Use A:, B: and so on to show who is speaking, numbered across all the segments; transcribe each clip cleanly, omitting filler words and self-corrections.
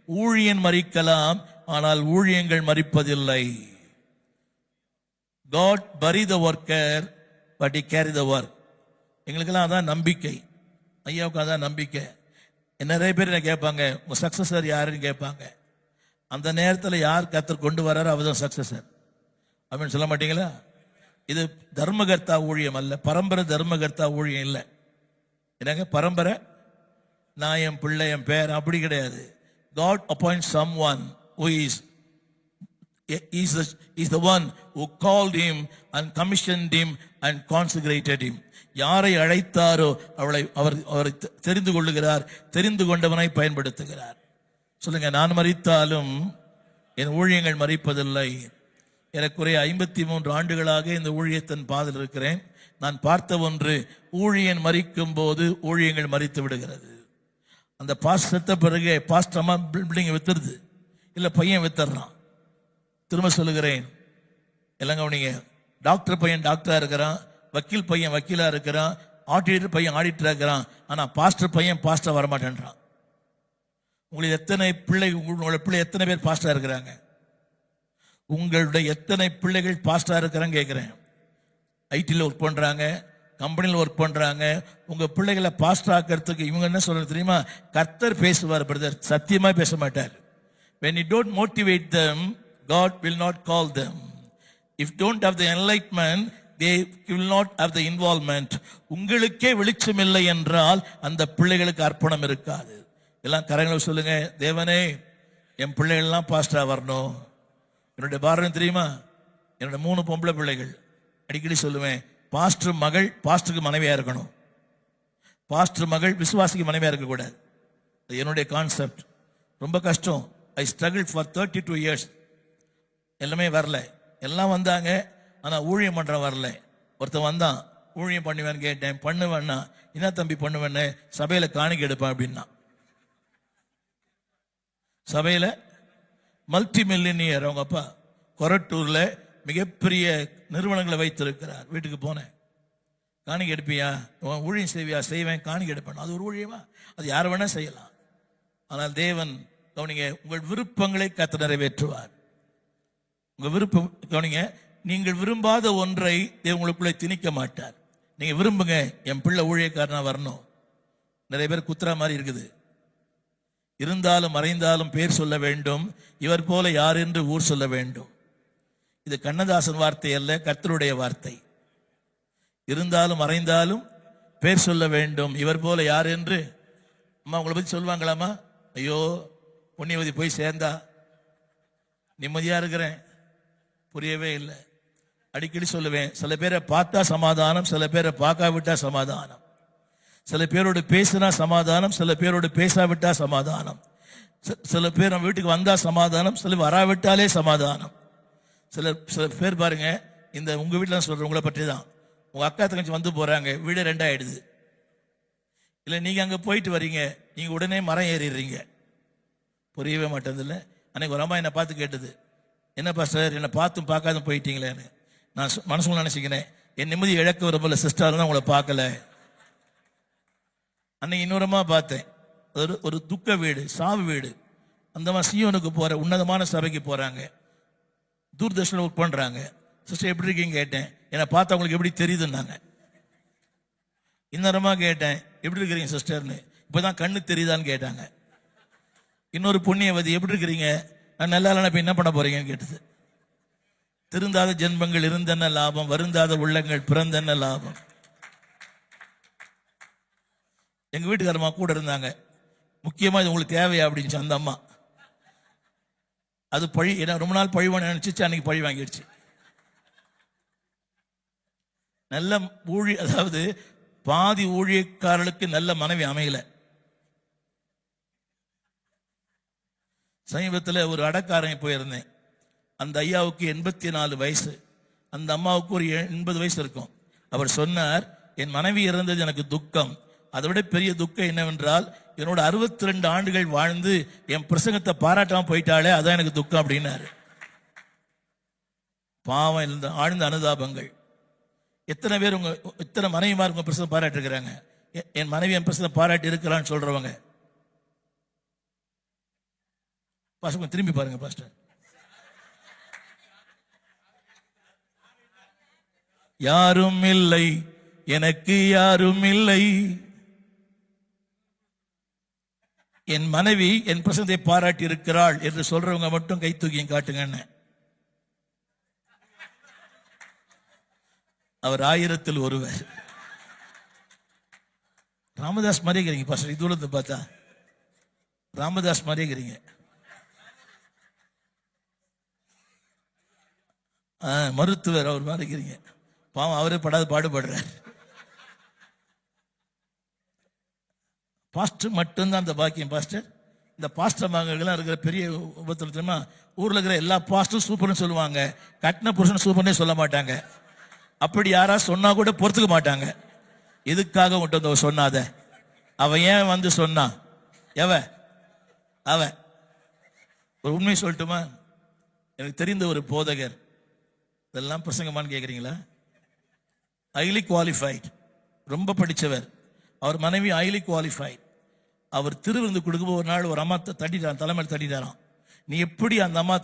A: ஊழியன் மரிக்கலாம், ஆனால் ஊழியங்கள் மரிப்பதில்லை. God bury the worker but he carry the work. எங்களுக்கெல்லாம் அதான் நம்பிக்கை, ஐயாவுக்கு அதான் நம்பிக்கை. நிறைய பேர் என்ன கேட்பாங்க, உங்க சக்சஸர் யாருன்னு கேட்பாங்க. அந்த நேரத்தில் யார் கர்த்தர் கொண்டு வர்றாரோ அவர்தான் சக்சஸர் அப்படின்னு சொல்ல மாட்டீங்களா? இது தர்மகர்த்தா ஊழியம் அல்ல, பரம்பரை தர்மகர்த்தா ஊழியம் இல்லை. என்னங்க பரம்பரை, நான் என் பிள்ளை என் பேர் அப்படி கிடையாது. God appoints someone who is the one who called him and commissioned him and consecrated him. யாரை அழைத்தாரோ அவரை தெரிந்து கொள்ளுகிறார், தெரிந்து கொண்டவனை பயன்படுத்துகிறார். சொல்லுங்க, நான் மரித்தாலும் என் ஊழியங்கள் மரிப்பதில்லை. எனக்குறைய 53 ஆண்டுகளாக இந்த ஊழியத்தின் பாதையில் இருக்கிறேன். நான் பார்த்த ஒன்று, ஊழியன் மரிக்கும் போது ஊழியங்கள் மரித்து விடுகிறது. அந்த பாஸ்டர் செத்த பிறகு பாஸ்டர் பில்டிங் வித்துருது, இல்லை பையன் வித்துறான். திரும்ப சொல்லுகிறேன், எல்லாம் கவனிங்க. டாக்டர் பையன் டாக்டரா இருக்கிறான், வக்கீல் பையன் வக்கீலா இருக்கிறான், ஆடிட்டர் பையன் ஆடிட்டரா இருக்கிறான். ஆனா பாஸ்டர் பையன் பாஸ்டர் வரமாட்டேன்றான். உங்களுக்கு எத்தனை பிள்ளை, உங்களோட பிள்ளை எத்தனை பேர் பாஸ்டரா இருக்கிறாங்க? உங்களுடைய எத்தனை பிள்ளைகள் பாஸ்டரா இருக்கிறாங்க கேட்கிறேன். ஐடியில் ஒர்க் பண்றாங்க, கம்பெனியில் ஒர்க் பண்றாங்க. உங்க பிள்ளைகளை பாஸ்டர் ஆக்கிறதுக்கு இவங்க என்ன சொல்றது தெரியுமா? கர்த்தர் பேசுவார் பிரதர், சத்தியமா பேச மாட்டார். When you don't motivate them, God will not call them. If don't have the enlightenment, they will not have the involvement. உங்களுக்கே வெளிச்சம் இல்லை என்றால் அந்த பிள்ளைகளுக்கு அர்ப்பணம் இருக்காது. எல்லாம் கரங்களை சொல்லுங்க, தேவனே என் பிள்ளைகள்லாம் பாஸ்டரா வரணும். என்னுடைய பாரதம் தெரியுமா? என்னோட 3 பொம்பளை பிள்ளைகள். அடிக்கடி சொல்லுவேன், பாஸ்டர் மகள் பாஸ்டருக்கு மனைவியா இருக்கணும், பாஸ்டர் மகள் விசுவாசிக்கு மனைவியா இருக்கக்கூடாது. என்னுடைய கான்செப்ட். ரொம்ப கஷ்டம். ஐ ஸ்ட்ரகிள் ஃபார் 32 years. எல்லாமே வரல, எல்லாம் வந்தாங்க, ஆனா ஊழியம் பண்ற வரல. ஒருத்தன் வந்தான், ஊழியம் பண்ணுவேன்னு கேட்டேன், பண்ணுவேன்னா என்ன தம்பி பண்ணுவேன்னு, சபையில காணிக்கை எடுப்பேன் அப்படின்னா. சபையில மல்டி மில்லியனியர் அவங்க அப்பா கொரட்டூர்ல மிகப்பெரிய நிறுவனங்களை வைத்திருக்கிறார். வீட்டுக்கு போனேன், காணிக்கை எடுப்பியா, ஊழியம் செய்வியா? செய்வேன். காணிக்கை எடுப்பேன். அது ஒரு ஊழியமா? அது யார் வேணா செய்யலாம். ஆனால் தேவன் கவனிங்க, உங்கள் விருப்பங்களை கர்த்தர் நிறைவேற்றுவார். உங்க விருப்பம் கவனிங்க, நீங்கள் விரும்பாத ஒன்றை தேவன் உங்களுக்குள்ளே திணிக்க மாட்டார். நீங்க விரும்புங்க, என் பிள்ளை ஊழியக்காரனா வரணும். நிறைய பேர் குத்துறா மாதிரி இருக்குது. இருந்தாலும் மறைந்தாலும் பேர் சொல்ல வேண்டும், இவர் போல யார் என்று ஊர் சொல்ல வேண்டும். இது கண்ணதாசன் வார்த்தை அல்ல, கர்த்தருடைய வார்த்தை. இருந்தாலும் மறைந்தாலும் பேர் சொல்ல வேண்டும், இவர் போல யார் என்று. அம்மா உங்களை பத்தி சொல்லுவாங்களாமா? ஐயோ புண்ணியவதி போய் சேர்ந்தா நிம்மதியா இருக்கிறேன். புரியவே இல்லை. அடிக்கடி சொல்லுவேன், சில பேரை பார்த்தா சமாதானம், சில பேரை பார்க்காவிட்டா சமாதானம். சில பேரோடு பேசினா சமாதானம், சில பேரோடு பேசாவிட்டா சமாதானம். சில பேர் நம்ம வீட்டுக்கு வந்தா சமாதானம், சில வராவிட்டாலே சமாதானம். சில பேர் பாருங்க, இந்த உங்க வீட்டில் சொல்றேன், உங்களை பற்றி தான். உங்க அக்கா தங்கச்சி வந்து போறாங்க, வீடு 2 ஆயிடுது. இல்லை நீங்க அங்க போயிட்டு வரீங்க, நீங்க உடனே மரம் ஏறிடுறீங்க. புரியவே மாட்டேங்குது. அன்னைக்கு ஒரு அம்மா என்னை பார்த்து கேட்டது, என்னப்பா சார் என்னை பார்த்தும் பார்க்காதும் போயிட்டீங்களேன்னு. நான் மனசுல நினைச்சிக்கிறேன், என் நிம்மதி இழக்க விரும்பல சிஸ்டர் தான் உங்களை பார்க்கல. அன்னைக்கு இன்னொருமா பார்த்தேன், ஒரு துக்க வீடு, சாவு வீடு. அந்த சியோனுக்கு போற உன்னதமான சபைக்கு போறாங்க, தூர்தர்ஷனில் ஒர்க் பண்றாங்க. சிஸ்டர் எப்படி இருக்கீங்க கேட்டேன், என்னை பார்த்தா உங்களுக்கு எப்படி தெரியுதுன்னாங்க. இன்னொருமா கேட்டேன், எப்படி இருக்கிறீங்க சிஸ்டர்னு, இப்பதான் கண்ணு தெரியுதான்னு கேட்டாங்க. இன்னொரு புண்ணியவதி, எப்படி இருக்கிறீங்க, நான் நல்லா இல்லைன்னா என்ன பண்ண போறீங்கன்னு கேட்டது. திருந்தாத ஜென்மங்கள் இருந்தென்ன லாபம், வருந்தாத உள்ளங்கள் பிறந்தென்ன லாபம். எங்க வீட்டுக்காரமா கூட இருந்தாங்க. முக்கியமா இது உங்களுக்கு தேவையா அப்படின்னு அந்த அம்மா. அது பழி, ஏன்னா ரொம்ப நாள் பழிவான நினைச்சிச்சு, அன்னைக்கு பழி வாங்கிடுச்சு. நல்ல அதாவது பாதி ஊழியக்காரர்களுக்கு நல்ல மனைவி அமையல. சமீபத்தில் ஒரு அடக்காரன் போயிருந்தேன். அந்த ஐயாவுக்கு 84 வயசு, அந்த அம்மாவுக்கு ஒரு 80 வயசு இருக்கும். அவர் சொன்னார், என் மனைவி இறந்தது எனக்கு துக்கம், அதை விட பெரிய துக்கம் என்னவென்றால் என்னோட 62 ஆண்டுகள் வாழ்ந்து என் பிரசங்கத்தை பாராட்டாம போயிட்டாலே, அதான் எனக்கு துக்கம் அப்படின்னாரு. பாவம் இருந்த ஆழ்ந்த அனுதாபங்கள். எத்தனை பேர் இத்தனை மனைவிமார் உங்க பிரசங்கம் பாராட்டி இருக்கிறாங்க? என் மனைவி என் பிரசங்கம் பாராட்டி இருக்கிறான்னு சொல்றவங்க பாஸ்டர் திரும்பி பாருங்க பாஸ்டர். யாரும் இல்லை, எனக்கு யாரும் இல்லை. என் மனைவி என் பிரசங்கத்தை பாராட்டி இருக்கிறாள் என்று சொல்றவங்க மட்டும் கை தூக்கி காட்டுங்க. அவர் 1000-ல் ஒருவர். ராமதாஸ் மாதிரி இருக்கிறீங்க பாஸ்டர், இதுல பார்த்தா ராமதாஸ் மாதிரி இருக்கிறீங்க. மருத்துவர் அவர் மாதிரி இருக்கிறீங்க. பாவம் அவரே படாது பாடுபடுறார். பாஸ்டர் மட்டும்தான் அந்த பாக்கியம். பாஸ்டர் இந்த பாஸ்டர் மகள்லாம் இருக்கிற பெரிய உபத்தில் தெரியுமா, ஊரில் இருக்கிற எல்லா பாஸ்டரும் சூப்பர்னு சொல்லுவாங்க, கட்டின புருஷன் சூப்பர்னே சொல்ல மாட்டாங்க. அப்படி யாரா சொன்னா கூட பொறுத்துக்க மாட்டாங்க. எதுக்காக விட்டு சொன்னாத, அவ ஏன் வந்து சொன்னா, அவ ஒரு உண்மை சொல்லட்டுமா, எனக்கு தெரிந்த ஒரு போதகர், இதெல்லாம் பிரசங்கமான்னு கேட்குறீங்களா, ஹைலி குவாலிஃபைட், ரொம்ப படித்தவர். அவர் மனைவி ஹைலி குவாலிஃபைட். அவர் திருவிருந்து கொடுக்கும்போது ஒரு நாள் ஒரு அம்மா தட்டிட்டார், தலைமையில் தட்டிட்டாராம். நீ எப்படி அந்த அம்மா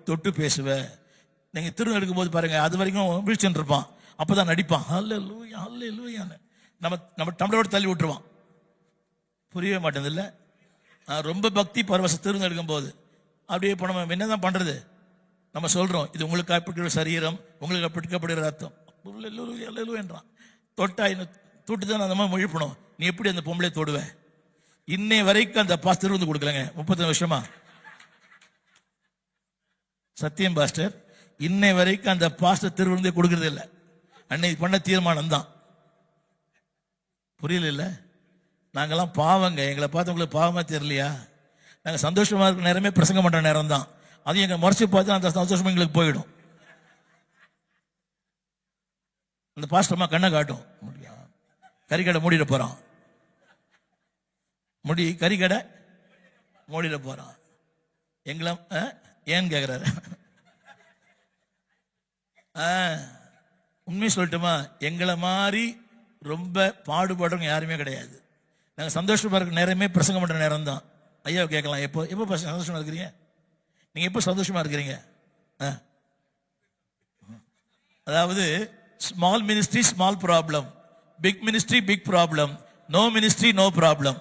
A: தொட்டு பேசுவ? நீங்கள் திருவிருந்து எடுக்கும்போது பாருங்க, அது வரைக்கும் வீழ்ச்சின்னு இருப்பான், அப்போதான் நடிப்பான் ஹல்லேலூயா ஹல்லேலூயான்னு. நம்ம டம்ளரோடு தள்ளி விட்டுருவான். புரியவே மாட்டேங்குது இல்லை? ரொம்ப பக்தி பரவச திருவிருந்து எடுக்கும்போது அப்படியே இப்போ நம்ம என்னதான் பண்ணுறது? நம்ம சொல்கிறோம், இது உங்களுக்கு அப்பிடிக்கிற சரீரம், உங்களுக்கு அப்பிடிக்கப்படுகிற ரத்தம் என்றான். தொட்டா தொட்டு தான் அந்த மாதிரி முழிப்பணும். நீ எப்படி அந்த பொம்பளை தொடுவ? இன்னை வரைக்கும் அந்த பாஸ் திருவிருந்து கொடுக்கலங்க, 30 வருஷமா. சத்தியம் பாஸ்டர், இன்னை வரைக்கும் அந்த பாஸ்டர் திருவிருந்தே கொடுக்கறது இல்லை. அன்னைக்கு பண்ண தீர்மானம் தான். புரியல இல்லை? நாங்கெல்லாம் பாவங்க, எங்களை பார்த்து உங்களுக்கு பாவமா தெரியலையா? நாங்கள் சந்தோஷமா இருக்கிற நேரமே பிரசங்கம் பண்ற நேரம் தான். அதையும் எங்க முறைச்சு பார்த்து அந்த சந்தோஷமா எங்களுக்கு போயிடும். அந்த பாஸ்டர்மா கண்ணை காட்டும், கறிக்கடை மூடிட போறான், கறிக்கடை மூடிட போறான். எங்களை ஏன்னு கேட்கிறாரு. உண்மையை சொல்லட்டுமா, எங்களை மாதிரி ரொம்ப பாடுபடுறவங்க யாருமே கிடையாது. நாங்கள் சந்தோஷமா இருக்கிற நேரமே பிரசங்கம் பண்ற நேரம் தான். ஐயா கேட்கலாம், எப்போ சந்தோஷமா இருக்கிறீங்க? நீங்க எப்போ சந்தோஷமா இருக்கிறீங்க? அதாவது small ministry small problem, big ministry big problem, no ministry no problem.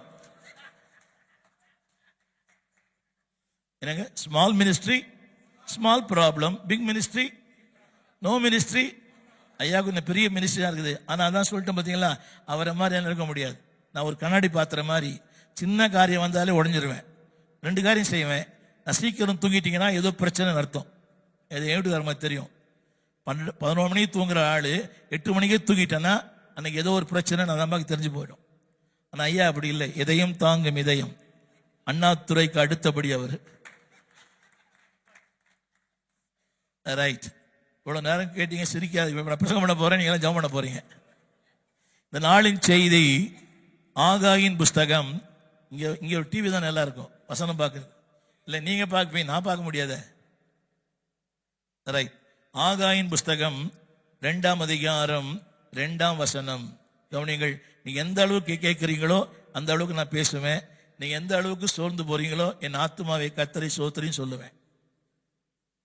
A: என்னங்க? Small ministry small problem, big ministry no ministry. ஐயாவுக்கு இந்த பெரிய மினிஸ்ட்ரியா இருக்குது. ஆனால் அதான் சொல்லிட்டேன் பார்த்தீங்களா, அவரை மாதிரி என்ன இருக்க முடியாது. நான் ஒரு கண்ணாடி பாத்திர மாதிரி, சின்ன காரியம் வந்தாலே உடஞ்சிருவேன். 2 காரியம் செய்வேன். நான் சீக்கிரம் தூங்கிட்டீங்கன்னா ஏதோ பிரச்சனை அர்த்தம். அது வீட்டுக்கார மாதிரி தெரியும். 11 மணிக்கு தூங்குற ஆள் 8 மணிக்கே தூங்கிட்டேன்னா அன்னைக்கு ஏதோ ஒரு பிரச்சனை நான் அம்மாவுக்கு தெரிஞ்சு போயிடும். ஆனால் ஐயா அப்படி இல்லை, எதையும் தாங்கும் இதயம். அண்ணாதுரைக்கு அடுத்தபடி அவர். ரைட். இவ்வளோ நேரம் கேட்டீங்க, சிரிக்காது. நான் பிரசங்கம் பண்ண போறேன், நீங்க ஜெபம் பண்ண போறீங்க. இந்த நாளின் செய்தி ஆகாயின் புஸ்தகம். இங்க ஒரு டிவி தான் நல்லா இருக்கும் வசனம் பார்க்குறது. இல்லை நீங்க பார்ப்பீங்க, நான் பார்க்க முடியாத. ரைட். ஆகாயின் புஸ்தகம் 2ஆம் அதிகாரம் 2ஆம் வசனம். கவனிங்கள். நீங்க எந்த அளவுக்கு கேட்குறீங்களோ அந்த அளவுக்கு நான் பேசுவேன். நீங்க எந்த அளவுக்கு சோர்ந்து போறீங்களோ என் ஆத்துமாவை கர்த்தரை சோத்திரின்னு சொல்லுவேன்.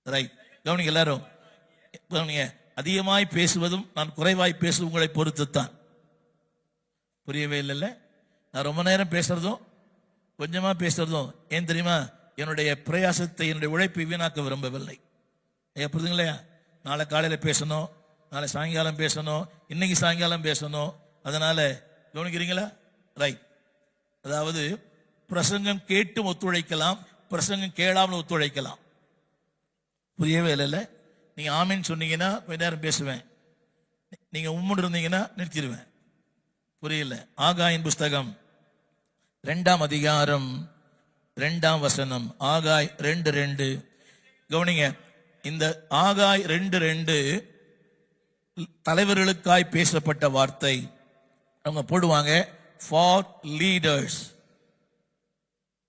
A: ரைட். கவனிங்க எல்லாரும். கவனிங்க. அதிகமாய் பேசுவதும் நான் குறைவாய் பேசுவதும் உங்களை பொறுத்துத்தான். புரியவே இல்லைல்ல? நான் ரொம்ப நேரம் பேசுறதும் கொஞ்சமா பேசுறதும் ஏன் தெரியுமா? என்னுடைய பிரயாசத்தை, என்னுடைய உழைப்பை வீணாக்க விரும்பவில்லை. புரியுதுங்களா? நாளை காலையில் பேசணும், நாளை சாயங்காலம் பேசணும், இன்னைக்கு சாயங்காலம் பேசணும். அதனால கவனிக்கிறீங்களா? ரைட். அதாவது பிரசங்கம் கேட்டும் ஒத்துழைக்கலாம், பிரசங்கம் கேளாமல் ஒத்துழைக்கலாம். புரியவே இல்லை? நீங்க ஆமீன் சொன்னீங்கன்னா கொஞ்ச நேரம் பேசுவேன், நீங்க உம்முன்னு இருந்தீங்கன்னா நிறுத்திடுவேன். புரியல? ஆகாயின் புஸ்தகம் 2ஆம் அதிகாரம் 2ஆம் வசனம். ஆகாய் 2:2. கவனிங்க. இந்த ஆகாய் 2:2 தலைவர்களுக்காய் பேசப்பட்ட வார்த்தை. அவங்க போடுவாங்க ஃபார் லீடர்ஸ்.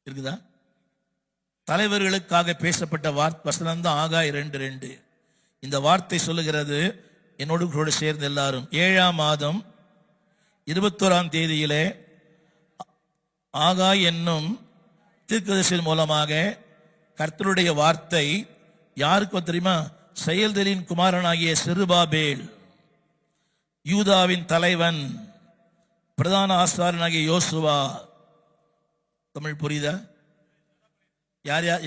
A: இருக்குதா? தலைவர்களுக்காக பேசப்பட்ட வசனம் தான் ஆகாய் 2:2. இந்த வார்த்தை சொல்லுகிறது, என்னோடு கூட சேர்ந்து எல்லாரும் 7ஆம் மாதம் 21ஆம் கர்த்தருடைய வார்த்தை யாருக்கு தெரியுமா? செயல்தலின் குமாரனாகிய செருபாபேல், யூதாவின் தலைவன், பிரதான ஆசாரியனாகிய யோசுவா. தமிழ் புரியுதா?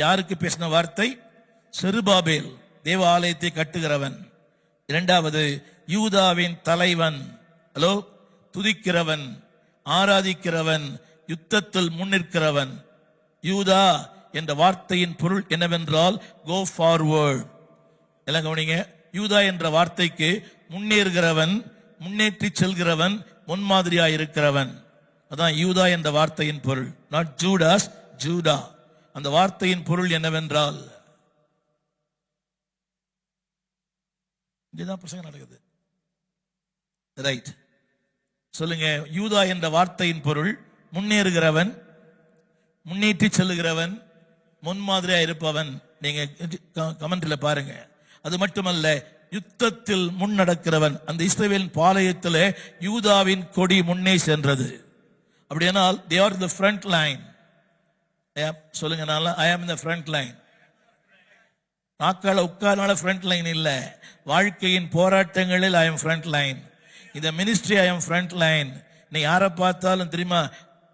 A: யாருக்கு பேசின வார்த்தை? செருபாபேல், தேவ ஆலயத்தை கட்டுகிறவன். இரண்டாவது, யூதாவின் தலைவன். ஹலோ, துதிக்கிறவன், ஆராதிக்கிறவன், யுத்தத்தில் முன்னிற்கிறவன். யூதா என்ற வார்த்தையின் பொருள் என்னவென்றால் கோ ஃபார்வர்ட். எல்லாம் கவனிங்க. யூதா என்ற வார்த்தைக்கு முன்னேறுகிறவன், முன்னேற்றி செல்கிறவன், முன்மாதிரியா இருக்கிறவன். அதான் யூதா என்ற வார்த்தையின் பொருள். Not Judas, Judah. அந்த வார்த்தையின் பொருள் என்னவென்றால், இங்கேதான் பிரசங்கம் நடக்குது. ரைட், சொல்லுங்க. யூதா என்ற வார்த்தையின் பொருள் முன்னேறுகிறவன், முன்னேற்றி செல்லுகிறவன், முன்மாதிரியா இருப்பவன். நீங்க கமெண்ட்ல பாருங்க. அது மட்டுமல்ல, யுத்தத்தில் முன்னடக்கிறவன். அந்த இஸ்ரவேலின் பாளையத்தில் யூதாவின் கொடி முன்னே சென்றது. அப்படியானால் they are the front line. சொல்லுங்க, I am in the front line. நாக்கால உட்கார்னால ஃப்ரண்ட் லைன் இல்ல. வாழ்க்கையின் போராட்டங்களில் I am front line. இந்த ministry I am front line. நீ யாரை பார்த்தாலும் தெரியுமா,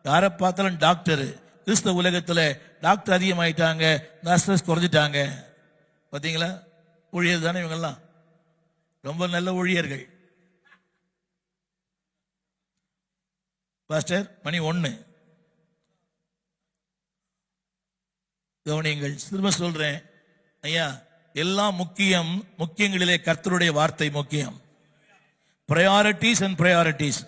A: யாரை பார்த்தாலும் டாக்டர். கிறிஸ்தவ உலகத்தில் டாக்டர் அதிகமாயிட்டாங்க, நர்சஸ் குறைஞ்சிட்டாங்க. பார்த்தீங்களா? ஊழியர் தானே இவங்கெல்லாம், ரொம்ப நல்ல ஊழியர்கள். பாஸ்டர் மணி 1 கவனியுங்கள். திரும்ப சொல்றேன் ஐயா, எல்லாம் முக்கியம். முக்கியங்களிலே கர்த்தருடைய வார்த்தை முக்கியம். Priorities and priorities.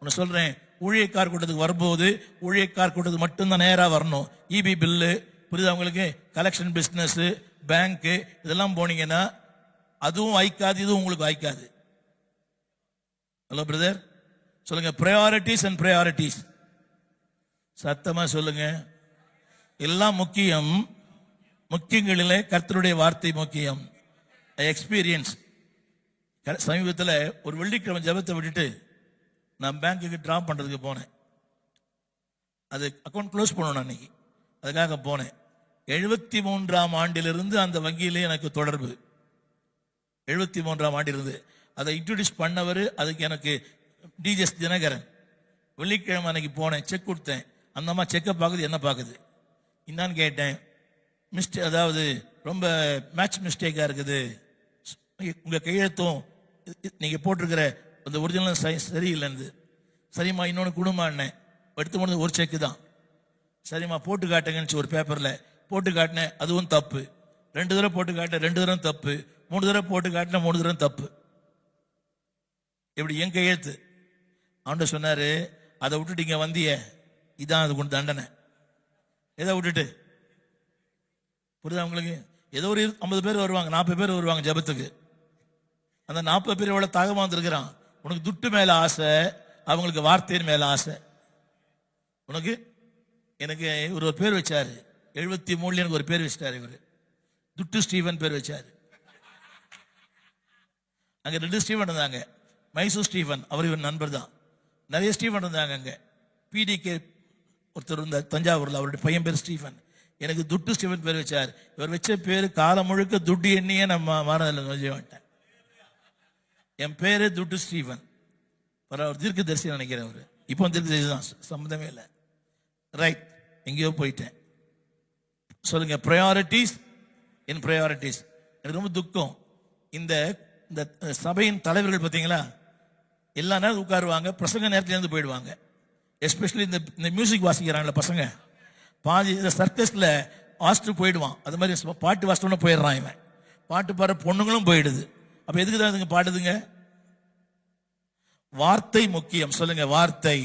A: ஒன்று சொல்றேன், ஊழியக்கார் கூட்டத்துக்கு வரும்போது ஊழியக்கார் கூட்டத்துக்கு மட்டும்தான் நேராக வரணும். இபி பில்லு புரியுது அவங்களுக்கு, கலெக்ஷன் பிஸ்னஸ், பேங்க்கு, இதெல்லாம் போனீங்கன்னா அதுவும் வாய்க்காது, இதுவும் உங்களுக்கு வாய்க்காது. ஹலோ பிரதர், சொல்லுங்க. Priorities and priorities. சத்தமா சொல்லுங்க. எல்லாம் முக்கியம். முக்கியங்களிலே கர்த்தருடைய வார்த்தை முக்கியம். எக்ஸ்பீரியன்ஸ். சமீபத்தில் ஒரு வெள்ளிக்கிழமை ஜெபத்தை விட்டுட்டு நான் பேங்க்குக்கு டிரா பண்ணுறதுக்கு போனேன். அது அக்கௌண்ட் க்ளோஸ் பண்ணணும் அன்னைக்கு, அதுக்காக போனேன். 73ஆம் ஆண்டிலிருந்து அந்த வங்கியிலே எனக்கு தொடர்பு. 73ஆம் ஆண்டிலிருந்து அதை இன்ட்ரோடியூஸ் பண்ணவர், அதுக்கு எனக்கு டிஜிஎஸ் தினகரன். வெள்ளிக்கிழமை அன்னைக்கு போனேன், செக் கொடுத்தேன். அந்த அம்மா செக்கை பார்க்குது, என்ன பார்க்குது, என்னான்னு கேட்டேன். அதாவது ரொம்ப மேட்ச் மிஸ்டேக்காக இருக்குது, உங்கள் கையெழுத்தும் நீங்கள் போட்டிருக்கிற அந்த ஒரிஜினல் சரியில்லைன்னு. சரிம்மா இன்னொன்று குடும்பம்னேன். எடுத்து போனது ஒரு செக்கு தான். சரிம்மா போட்டு காட்டுங்கன்னு ஒரு பேப்பரில் போட்டு காட்டினேன், அதுவும் தப்பு. 2 தடவை போட்டு காட்டினேன், 2 தடவை தப்பு. 3 தடவை போட்டு காட்டினேன், 3 தடவை தப்பு. இப்படி என் கையெழுத்து. ஆண்டவர் சொன்னார், அதை விட்டுட்டு இங்கே வந்திய, இதான் அது கொண்டு தண்டனை. எதை விட்டுட்டு? புரியுதா உங்களுக்கு? ஏதோ ஒரு 50 பேர் வருவாங்க, 40 பேர் வருவாங்க ஜபத்துக்கு. அந்த 40 பேர் எவ்வளோ தாகமாக வந்திருக்கிறான். உனக்கு துட்டு மேலே ஆசை, அவங்களுக்கு வார்த்தையின் மேலே ஆசை. உனக்கு எனக்கு ஒரு பேர் வச்சாரு, 73 எனக்கு ஒரு பேர் வச்சிட்டாரு. இவர் துட்டு ஸ்டீவன் பேர் வச்சாரு. அங்கே 2 ஸ்டீவன் இருந்தாங்க. மைசூர் ஸ்டீவன், அவர் இவர் நண்பர் தான். நிறைய ஸ்டீவன் இருந்தாங்க அங்கே. பிடிகே ஒருத்தர் இருந்த தஞ்சாவூரில், அவருடைய பையன் பேர் ஸ்டீவன். எனக்கு துட்டு ஸ்டீவன் பேர் வச்சார். இவர் வச்ச பேர் காலம் முழுக்க துட்டு எண்ணியே நம்ம மாறதில்லை நுழைஞ்ச மாட்டேன். என் பேரு துட்டு ஸ்டீவன். அவர் தீர்க்க தரிசி நினைக்கிறேன். அவர் இப்போ தீர்க்க தரிசி தான், சம்மந்தமே இல்லை. ரைட், எங்கேயோ போயிட்டேன். சொல்லுங்க. ப்ரையாரிட்டிஸ் இன் ப்ரையாரிட்டிஸ். எனக்கு ரொம்ப துக்கம். இந்த இந்த சபையின் தலைவர்கள் பார்த்தீங்களா, எல்லா நேரம் உட்காருவாங்க, பிரசங்க நேரத்துலேருந்து போயிடுவாங்க. எஸ்பெஷலி இந்த மியூசிக் வாசிக்கிறாங்கள பசங்க, பாதி இந்த சர்க்கஸில் வாசிட்டு போயிடுவான். அது மாதிரி பாட்டு வாசிட்டோன்னு போயிடுறான் இவன். பாட்டு பாடுற பொண்ணுங்களும் போயிடுது. அப்போ எதுக்கு தான் இதுங்க பாடுதுங்க? வார்த்தை முக்கியம். சொல்லுங்க, வார்த்தை.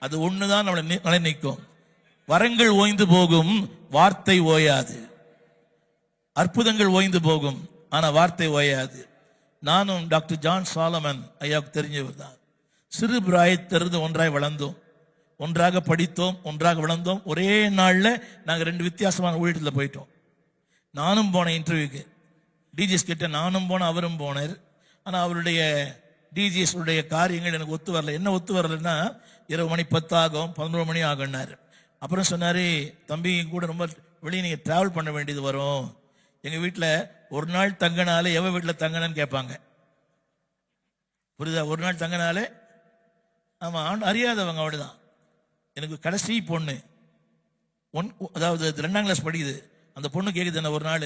A: அது ஒண்ணுதான் நம்மளை நிலை நிற்கும். வரங்கள் ஓய்ந்து போகும், வார்த்தை ஓயாது. அற்புதங்கள் ஓய்ந்து போகும், ஆனா வார்த்தை ஓயாது. நானும் டாக்டர் ஜான் சாலமன் ஐயாவுக்கு தெரிஞ்சவர் தான். சிறு பிராயத்திலிருந்து ஒன்றாய் வளர்ந்தோம், ஒன்றாக படித்தோம், ஒன்றாக வளர்ந்தோம். ஒரே நாளில் நாங்கள் 2 வித்தியாசமான ஊழியத்தில் போயிட்டோம். நானும் போனேன் இன்டர்வியூக்கு, டிஜிஎஸ் கிட்ட நானும் போனேன், அவரும் போனார். ஆனால் அவருடைய டிஜிஎஸ் உடைய காரியங்கள் எனக்கு ஒத்து வரல. என்ன ஒத்து வரலன்னா, 20 மணி 10 ஆகும், 11 மணி ஆகுன்னாரு. அப்புறம் சொன்னார், தம்பி கூட ரொம்ப வெளியே நீங்கள் ட்ராவல் பண்ண வேண்டியது வரும். எங்கள் வீட்டில் ஒரு நாள் தங்கினாலே எவ வீட்டில் தங்கினன்னு கேட்பாங்க. புரியுதா? ஒரு நாள் தங்கினாலே ஆமாம், அறியாதவங்க அவ்வளோதான். எனக்கு கடைசி பொண்ணு அதாவது 2ஆம் கிளாஸ் படிக்குது. அந்த பொண்ணு கேட்குது என்ன ஒரு நாள்,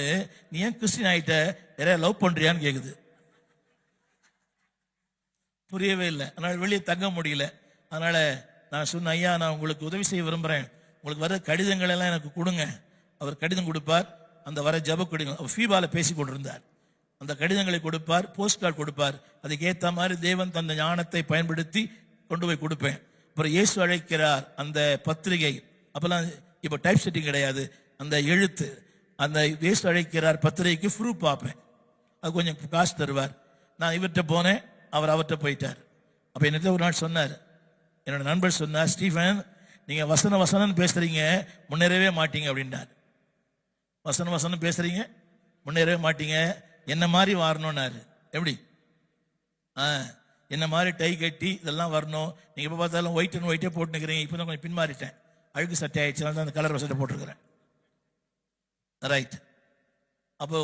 A: நீ ஏன் கிறிஸ்டின் ஆகிட்ட, யாரையா லவ் பண்ணுறியான்னு கேட்குது. புரியவே இல்லை. அதனால் வெளியே தங்க முடியல. அதனால் நான் சொன்னேன், ஐயா நான் உங்களுக்கு உதவி செய்ய விரும்புகிறேன், உங்களுக்கு வர கடிதங்கள் எல்லாம் எனக்கு கொடுங்க. அவர் கடிதம் கொடுப்பார். அந்த வர ஜப கடிதம் அவர் ஃபீபாவில் பேசி கொண்டிருந்தார். அந்த கடிதங்களை கொடுப்பார், போஸ்ட் கார்டு கொடுப்பார். அதுக்கு ஏற்ற மாதிரி தேவன் தந்த ஞானத்தை பயன்படுத்தி கொண்டு போய் கொடுப்பேன். அப்புறம் இயேசு அழைக்கிறார் அந்த பத்திரிகை, அப்போல்லாம் இப்போ டைப் செட்டிங் கிடையாது, அந்த எழுத்து, அந்த இயேசு அழைக்கிறார் பத்திரிகைக்கு ப்ரூஃப் பார்ப்பேன். அது கொஞ்சம் காசு தருவார். நான் இவர்கிட்ட போனேன், அவர் அவர்கிட்ட போயிட்டார். அப்போ என்கிட்ட ஒரு நாள் சொன்னார், என்னோட நண்பர் சொன்னார், ஸ்டீஃபன் நீங்கள் வசனம் பேசுகிறீங்க, முன்னேறவே மாட்டீங்க அப்படின்னார். வசனம் பேசுகிறீங்க, முன்னேறவே மாட்டீங்க, என்ன மாதிரி வரணும்னாரு. எப்படி? என்ன மாதிரி டை கட்டி இதெல்லாம் வரணும். நீங்கள் இப்போ பார்த்தாலும் ஒயிட்டே போட்டுக்கிறீங்க. இப்போ தான் கொஞ்சம் பின்மாறிட்டேன், அழுக்கு சட்டை ஆயிடுச்சு, தான் அந்த கலர் சட்டை போட்டிருக்கிறேன். ரைட். அப்போ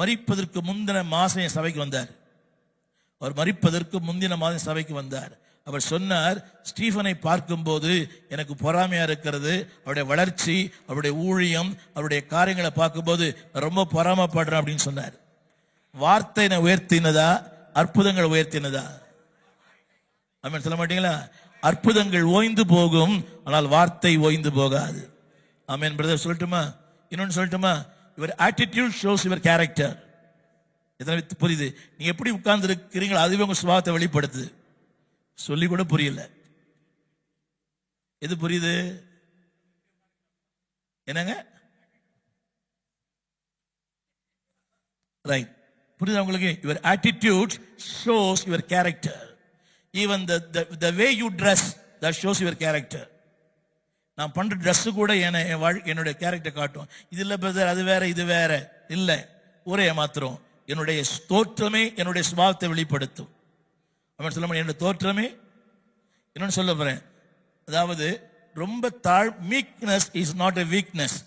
A: மரிப்பதற்கு முந்தின மாதம் என் சபைக்கு வந்தார். அவர் மரிப்பதற்கு முந்தின மாதம் சபைக்கு வந்தார். அவர் சொன்னார், ஸ்டீஃபனை பார்க்கும்போது எனக்கு பொறாமையா இருக்கிறது, அவருடைய வளர்ச்சி, அவருடைய ஊழியம், அவருடைய காரியங்களை பார்க்கும்போது ரொம்ப பொறாமப்படுறேன் அப்படின்னு சொன்னார். வார்த்தை உயர்த்தினதா, அற்புதங்கள் உயர்த்தினதா? ஆமென் சொல்ல மாட்டீங்களா? அற்புதங்கள் ஓய்ந்து போகும், ஆனால் வார்த்தை ஓய்ந்து போகாது. ஆமென் பிரதர். சொல்லட்டுமா? இன்னொன்று சொல்லட்டுமா? Your attitude shows your character. எத்தனை புரியுது? நீங்க எப்படி உட்கார்ந்து இருக்கிறீங்களோ அதுவே உங்க சுபாவத்தை வெளிப்படுத்துது. சொல்லி கூட புரியல. எது புரியுது? என்னங்க? ரைட். புரியுதா உங்களுக்கு? Your attitude shows your character. Even the way you dress, that shows your character. நான் பண்ற ட்ரெஸ் கூட என்னுடைய கேரக்டர் காட்டும். இது இல்லை பிரதர், அது வேற இது வேற இல்லை, ஒரே மாத்திரம் என்னுடைய தோற்றமே என்னுடைய சுபாவத்தை வெளிப்படுத்தும். அவன் சொல்ல முடியும், என்னுடைய தோற்றமே. இன்னொன்று சொல்ல போறேன், அதாவது ரொம்ப meekness is not a weakness.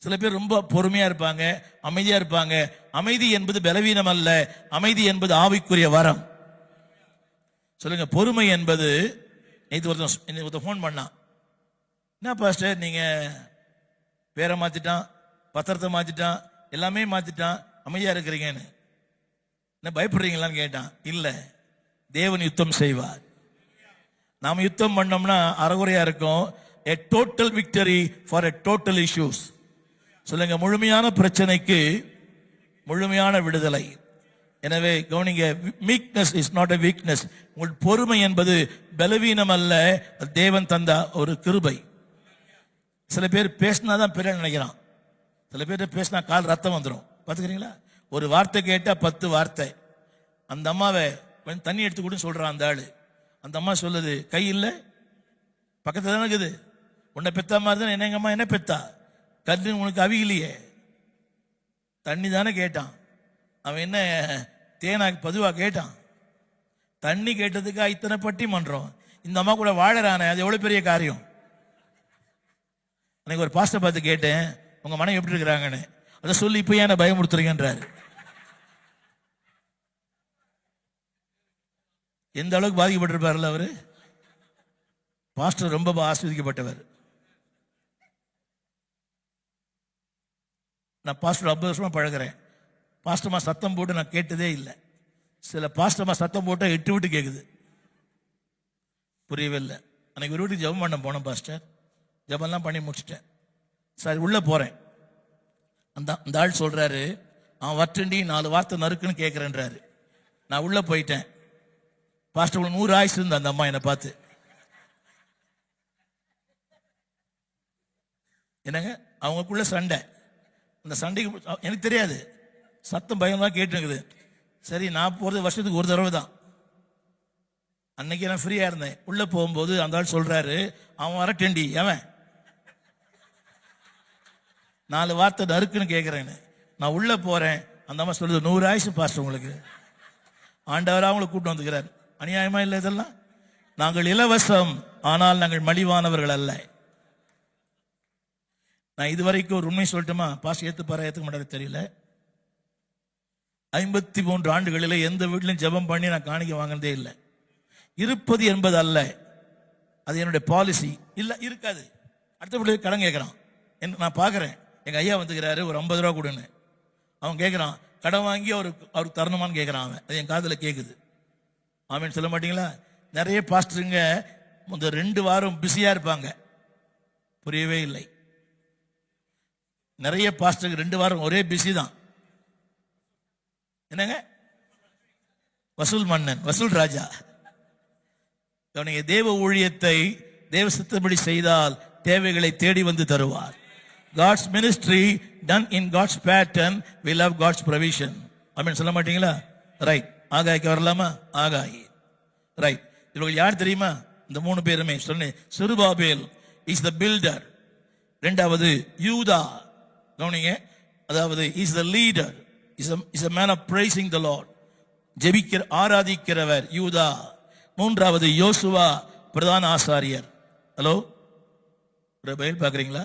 A: சில பேர் ரொம்ப பொறுமையா இருப்பாங்க, அமைதியா இருப்பாங்க. அமைதி என்பது பலவீனம் அல்ல, அமைதி என்பது ஆவிக்குரிய வரம். சொல்லுங்க. பொறுமை என்பது, ஒருத்தன் ஃபோன் பண்ணான், என்ன பாஸ்டர் நீங்க பேரை மாத்திட்டான், பத்திரத்தை மாத்திட்டான், எல்லாமே மாத்திட்டான், அமைதியா இருக்கிறீங்கன்னு, என்ன பயப்படுறீங்களான்னு கேட்டான். இல்லை, தேவன் யுத்தம் செய்வார். நாம் யுத்தம் பண்ணோம்னா அறகுறையா இருக்கும். a total victory for a total issues. சொல்லுங்க. முழுமையான பிரச்சனைக்கு முழுமையான விடுதலை. எனவே கவனிங்க, meekness is not a weakness. உங்கள் பொறுமை என்பது பலவீனம் அல்ல, தேவன் தந்த ஒரு கிருபை. சில பேர் பேசினாதான் பெரிய நினைக்கிறான். சில பேர் பேசினா கால் ரத்தம் வந்துடும். பார்த்துக்கிறீங்களா? ஒரு வார்த்தை கேட்டா 10 வார்த்தை. அந்த அம்மாவை கொஞ்சம் தண்ணி எடுத்து கூட சொல்றான் அந்த ஆளு. அந்த அம்மா சொல்லுது, கை இல்லை, பக்கத்துல தானே இருக்குது, உன்னை பெத்தா மாதிரி தான் என்ன எங்க அம்மா என்ன பெத்தா, கண்ணு உனக்கு அவிகலையே, தண்ணி தானே கேட்டான். அவன் என்ன தேனாக்கு பதுவா கேட்டான்? தண்ணி கேட்டதுக்கு இத்தனை பட்டி பண்றோம். இந்த அம்மா கூட வாழறானே, அது எவ்வளவு பெரிய காரியம். அன்னைக்கு ஒரு பாஸ்டர் பார்த்து கேட்டேன், உங்க மனைவி எப்படி இருக்கிறாங்கன்னு. அதை சொல்லி இப்ப ஏன் பயமுறுத்துறீங்கன்றாரு. எந்த அளவுக்கு பாதிக்கப்பட்டிருப்பார்ல அவரு. பாஸ்டர் ரொம்ப ஆஸ்வதிக்கப்பட்டவர். நான் பாஸ்டர் 50 வருஷமா பழகிறேன். பாஸ்டர்மா சத்தம் போட்டு நான் கேட்டதே இல்லை. சில பாஸ்டர்மா சத்தம் போட்டால் 8 விட்டு கேட்குது. புரியவே இல்லை. அன்னைக்கு ஒரு வீட்டுக்கு ஜபம் பண்ண போனேன் பாஸ்டர். ஜபம்லாம் பண்ணி முடிச்சிட்டேன். சார் உள்ளே போகிறேன். அந்த ஆள் சொல்கிறாரு, அவன் வட்டண்டி 4 வார்த்தை நறுக்குன்னு கேட்குறேன்றாரு. நான் உள்ளே போயிட்டேன். பாஸ்டர் 100 ஆயுசு இருந்த அந்த அம்மா என்னை பார்த்து, என்னங்க அவங்களுக்குள்ள சண்டை. அந்த சண்டைக்கு எனக்கு தெரியாது, சத்தம் பயங்கரமாக கேட்டுருக்குது. சரி, நான் போகிறது வருஷத்துக்கு ஒரு தடவை தான். அன்னைக்கு நான் ஃப்ரீயாக இருந்தேன். உள்ளே போகும்போது அந்த ஆள் சொல்கிறாரு, அவன் வரட்டேண்டி, அவன் 4 வார்த்தை நறுக்குன்னு கேட்குறேன்னு. நான் உள்ளே போகிறேன். அந்த அம்மா சொல்லுது, 100 ஆயுசு பாஸ்டர் உங்களுக்கு. ஆண்டவராக அவங்களை கூப்பிட்டு வந்துக்கிறார். அநியாயமா இல்லை இதெல்லாம்? நாங்கள் இலவசம், ஆனால் நாங்கள் மலிவானவர்கள் அல்ல. நான் இதுவரைக்கும் ஒரு உண்மை சொல்லட்டுமா? பாஸ் ஏத்துக்க மாட்டாரு தெரியல. 53 ஆண்டுகளில் எந்த வீட்டிலும் ஜெபம் பண்ணி நான் காணிக்க வாங்கினதே இல்லை. இருப்பது என்பது அல்ல, அது என்னுடைய பாலிசி இல்ல, இருக்காது. அடுத்த வீட்டுக்கு கடன் கேட்கறான். நான் பாக்குறேன், எங்க ஐயா வந்துக்கிறாரு, ஒரு 50 ரூபா கொடுன்னு. அவன் கேட்கறான், கடன் வாங்கி அவருக்கு தரணுமான்னு கேட்கறான். அவன் அது என் காதுல கேக்குது. ஆமேன்னு சொல்ல மாட்டீங்களா? நிறைய பாஸ்டருங்க இந்த 2 வாரம் பிஸியா இருப்பாங்க, புரியவே இல்லை. நிறைய பாஸ்டருக்கு 2 வாரம் ஒரே பிஸி தான். என்னங்க? வசூல் மன்னன், வசூல் ராஜா. தேவ ஊழியத்தை தேவ சித்தப்படி செய்தால் தேவைகளை தேடி வந்து தருவார். God's ministry done in God's pattern will have God's provision. ஆமென் சொல்ல மாட்டீங்களா? ரைட். ஆகாய்க்கு வரலாமா? ஆகாய். ரைட். இவர்கள் யார் தெரியுமா? இந்த 3 பேருமே சொன்னேன். Zerubbabel is the filter. இரண்டாவது யூதா, கவனிங்க, அதாவது is the leader, is a man of praising the Lord, ஜெபிக்கிற ஆராதிக்கிறவர் யூதா. மூன்றாவது யோசுவா, பிரதான ஆசாரியர். ஹலோ, பைபிள் பாக்குறீங்களா?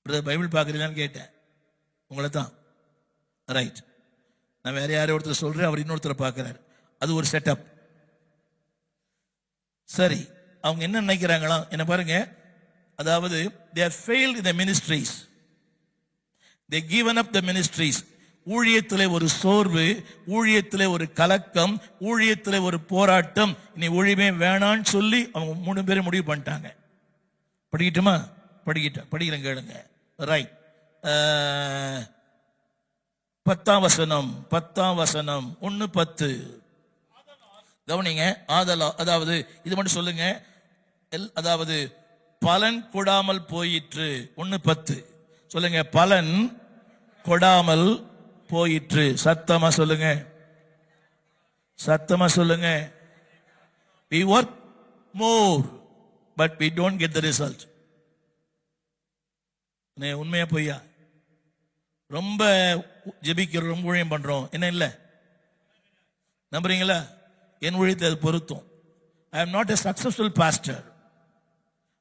A: பைபிள் பாக்குறீங்களான்னு கேட்டேன் உங்களை தான். ரைட். நான் வேற யாரையும் ஒருத்தர் சொல்றேன், அவர் இன்னொருத்தரை பார்க்கிறார். அது ஒரு செட்டப். சரி, அவங்க என்ன நினைக்கிறாங்களா என்ன பாருங்க. அதாவது they have failed in the ministries, they given up the ministries. ஊழியத்திலே ஒரு சோர்வு, ஊழியத்திலே ஒரு கலக்கம், ஊழியத்திலே ஒரு போராட்டம். இனி ஊழியமே வேணான்னு சொல்லி அவங்க 3 பேரும் முடிவு பண்ணிட்டாங்க. படிக்கட்டுமா? படிக்கிறேன், கேளுங்க. ரைட். 10ஆம் வசனம் 1:10 கவனிங்க. அதாவது இது மட்டும் சொல்லுங்க. அதாவது பலன் கொடாமல் போயிற்று. 1:10 சொல்லுங்க. பலன் கொடாமல் போயிற்று. சத்தமா சொல்லுங்க, சத்தமா சொல்லுங்க. we work more but we don't get the result. உண்மையா பொய்யா? ரொம்ப ஜெபிக்கிறோம், ரொம்ப ஊழியம் பண்றோம், என்ன இல்ல நம்புறீங்களா? என் ஊழியத்தை அது பொருத்தும். I am not a successful pastor.